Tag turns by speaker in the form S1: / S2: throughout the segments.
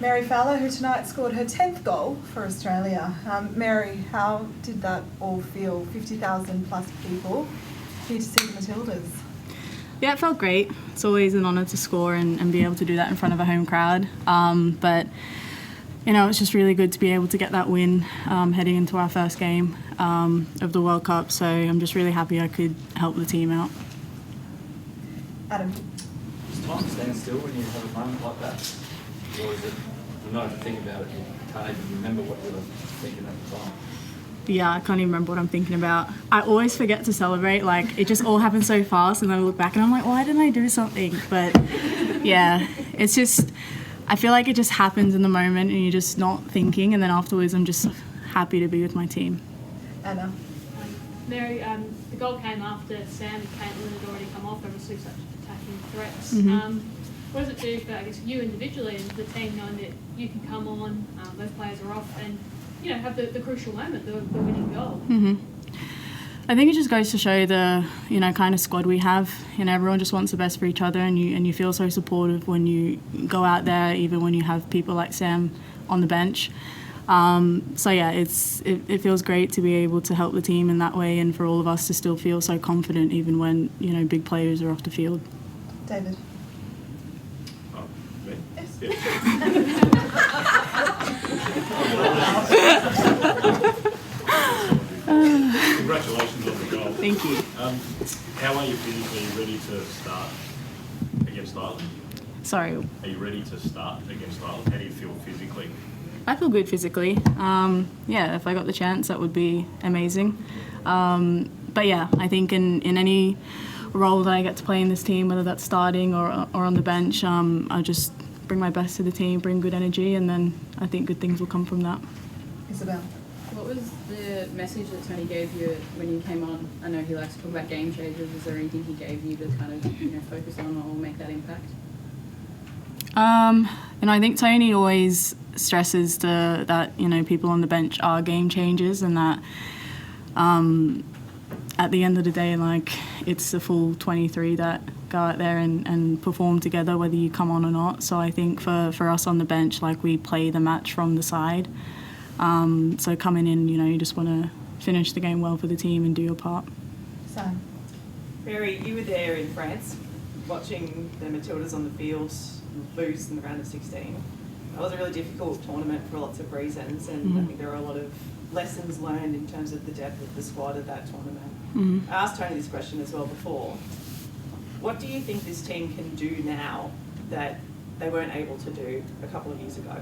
S1: Mary Fowler, who tonight scored her 10th goal for Australia. Mary, how did that all feel? 50,000 plus people here to see the Matildas.
S2: Yeah, it felt great. It's always an honour to score and be able to do that in front of a home crowd. But you know, it's just really good to be able to get that win heading into our first game of the World Cup. So I'm just really happy I could help the team out.
S1: Adam.
S3: Does time stand still when you have a moment like that? Or is it, you know, to think about it, you can't even remember what you were thinking at the time?
S2: Yeah, I can't even remember what I'm thinking about. I always forget to celebrate. Like, it just all happens so fast, and then I look back and I'm like, why didn't I do something? But yeah, it's just, I feel like it just happens in the moment and you're just not thinking, and then afterwards I'm just happy to be with my team.
S1: Anna.
S4: Mary, the goal came after Sam and Caitlin had already come off. There were two such attacking threats. What does it do for, I guess, you individually and the team knowing that you can come on, those players are off, and you know, have the crucial moment, the winning goal?
S2: I think it just goes to show the, you know, kind of squad we have. You know, everyone just wants the best for each other, and you feel so supportive when you go out there, even when you have people like Sam on the bench. So yeah, it feels great to be able to help the team in that way, and for all of us to still feel so confident even when, you know, big players are off the field.
S1: David.
S5: Oh, me?
S1: Yes.
S5: Congratulations on the goal.
S2: Thank you.
S5: How are you physically ready to start against Ireland?
S2: Sorry.
S5: Are you ready to start against Ireland? How do you feel physically?
S2: I feel good physically. Yeah, if I got the chance, that would be amazing. But yeah, I think in any role that I get to play in this team, whether that's starting or on the bench, I just bring my best to the team, bring good energy, and then I think good things will come from that.
S1: Isabel.
S6: What was the message that Tony gave you when you came on? I know he likes to talk about game changers. Is there anything he gave you to kind of, you know, focus on or make that impact?
S2: And I think Tony always stresses that, you know, people on the bench are game changers, and that at the end of the day, like, it's the full 23 that go out there and perform together, whether you come on or not. So I think for us on the bench, like, we play the match from the side. So coming in, you know, you just want to finish the game well for the team and do your part.
S1: Sam.
S7: Mary, you were there in France watching the Matildas on the field lose in the round of 16. That was a really difficult tournament for lots of reasons, and I think there are a lot of lessons learned in terms of the depth of the squad at that tournament. I asked Tony this question as well before. What do you think this team can do now that they weren't able to do a couple of years ago?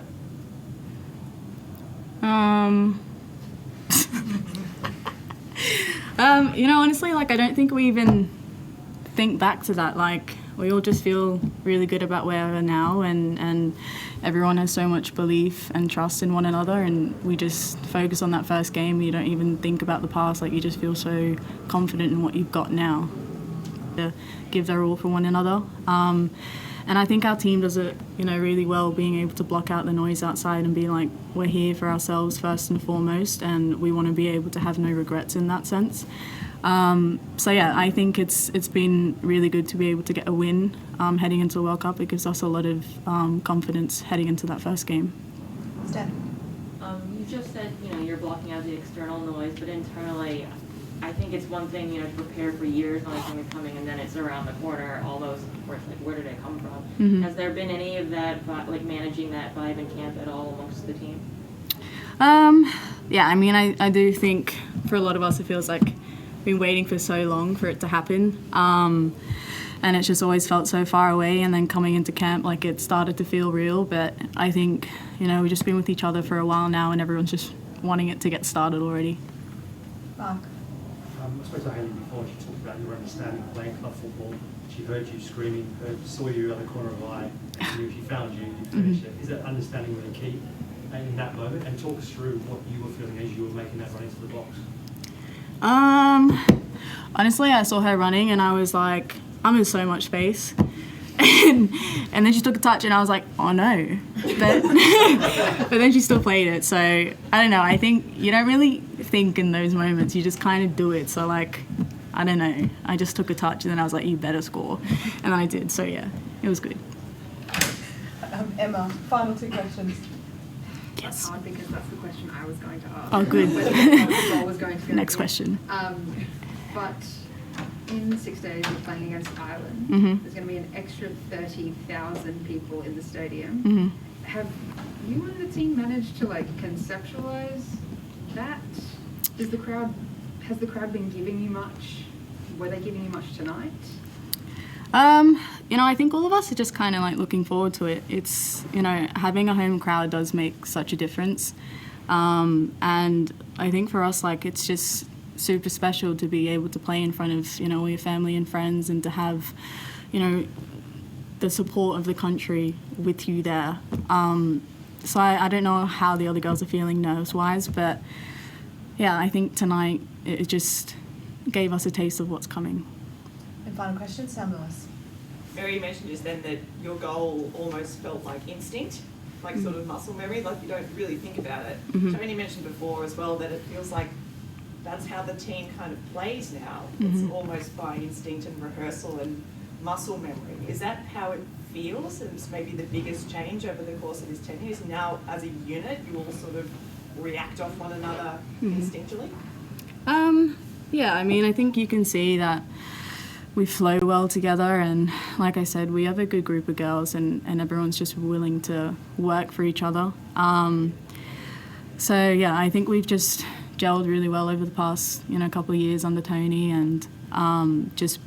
S2: You know, honestly, like, I don't think we even think back to that. Like, we all just feel really good about where we are now, and everyone has so much belief and trust in one another, and we just focus on that first game. You don't even think about the past. Like, you just feel so confident in what you've got now to give their all for one another. And I think our team does it, you know, really well, being able to block out the noise outside and be like, we're here for ourselves first and foremost, and we want to be able to have no regrets in that sense. So yeah, I think it's been really good to be able to get a win heading into the World Cup. It gives us a lot of confidence heading into that first game.
S1: Steph.
S8: You just said, you know, you're blocking out the external noise, but internally, I think it's one thing, you know, to prepare for years, knowing something's coming, and then it's around the corner, all those reports, like, where did it come from? Has there been any of that, like, managing that vibe in camp at all amongst the team?
S2: Yeah, I mean, I do think for a lot of us it feels like we've been waiting for so long for it to happen. And it's just always felt so far away, and then coming into camp, like, it started to feel real. But I think, you know, we've just been with each other for a while now, and everyone's just wanting it to get started already.
S1: Mark.
S9: I spoke to Hayley before, she talked about your understanding of playing club football. She heard you screaming, saw you out the corner of the eye, and knew if she found you, you'd finish it. Is that understanding really key in that moment? And talk us through what you were feeling as you were making that run into the box.
S2: Honestly, I saw her running and I was like, I'm in so much space. And then she took a touch and I was like, oh no. But then she still played it. So I don't know. I think you don't really think in those moments. You just kind of do it. So, like, I don't know. I just took a touch and then I was like, you better score. And I did. So yeah, it was good.
S1: Emma, final two questions.
S10: That's hard because that's the question I was going to ask.
S2: Oh, good.
S10: Whether the goal was going to go
S2: Next
S10: in.
S2: question.
S10: But in 6 days, we're playing against Ireland.
S2: Mhm.
S10: There's going to be an extra 30,000 people in the stadium.
S2: Mhm.
S10: Have you and the team managed to like conceptualize that? Has the crowd been giving you much? Were they giving you much tonight?
S2: You know, I think all of us are just kind of like looking forward to it. It's, you know, having a home crowd does make such a difference. And I think for us, like, it's just super special to be able to play in front of, you know, all your family and friends and to have, you know, the support of the country with you there. So I don't know how the other girls are feeling nerves-wise, but yeah, I think tonight it just gave us a taste of what's coming.
S1: And final question, Sam Lewis.
S7: Mary, you mentioned just then that your goal almost felt like instinct, like sort of muscle memory, like you don't really think about it. Tony mentioned before as well that it feels like that's how the team kind of plays now. It's almost by instinct and rehearsal and muscle memory. Is that how it feels? And it's maybe the biggest change over the course of this tenure is now as a unit you all sort of react off one another instinctually?
S2: Yeah, I mean, I think you can see that we flow well together, and like I said, we have a good group of girls, and everyone's just willing to work for each other. So yeah, I think we've just gelled really well over the past, you know, couple of years under Tony, and just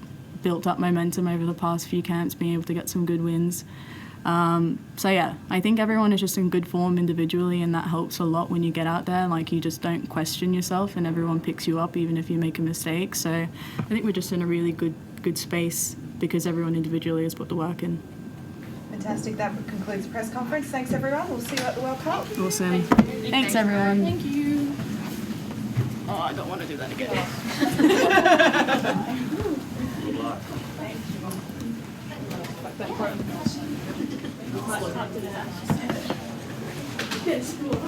S2: built up momentum over the past few camps, being able to get some good wins. So yeah, I think everyone is just in good form individually, and that helps a lot when you get out there. Like, you just don't question yourself, and everyone picks you up even if you make a mistake. So I think we're just in a really good space because everyone individually has put the work in.
S1: Fantastic. That concludes the press conference. Thanks, everyone. We'll see you at the World Cup.
S2: Awesome. Thanks, everyone.
S10: Thank you.
S2: Oh, I don't want to do that again.
S5: Good luck.
S4: Yes, cool.